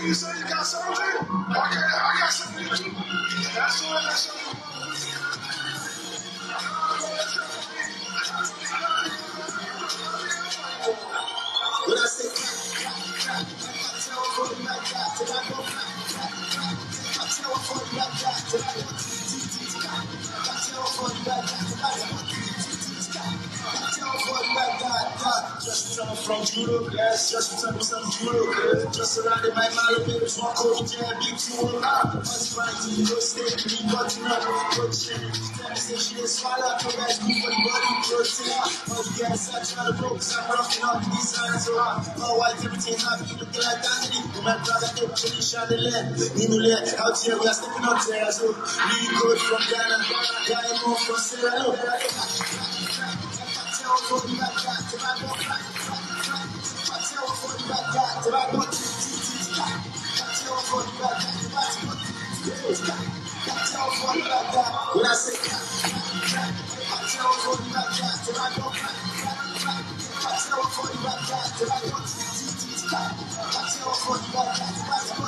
You say you got something? Okay, I got something too. That's what I got. When I say I tell for the night guy till I go I tell for the night guy till I go I tell for the night guy till I go I tell for the night guy just return from Judo, yes, just return from Judo, just surrounded by my baby, one cold jam, big two what's right to you, stay to me, but you know, good shit. Say she is swallow up her ass, good for the body, good shit. Oh, yes, I try to broke, so I'm rocking up these signs around. Oh, white everything happy, looking like Danny. My brother, they actually shot the land. Out here, we are stepping out there, so we good from Ghana, guy more from Sierra Leone. For the back guy, till I go back. I tell for the back guy, till I go I tell for the back guy, till I go I tell for the back guy, when I say I tell for the back guy, till I go I tell for the back guy, till I go I tell for the back guy, till I go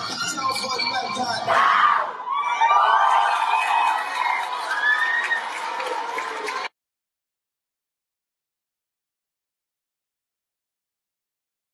I tell for the back guy,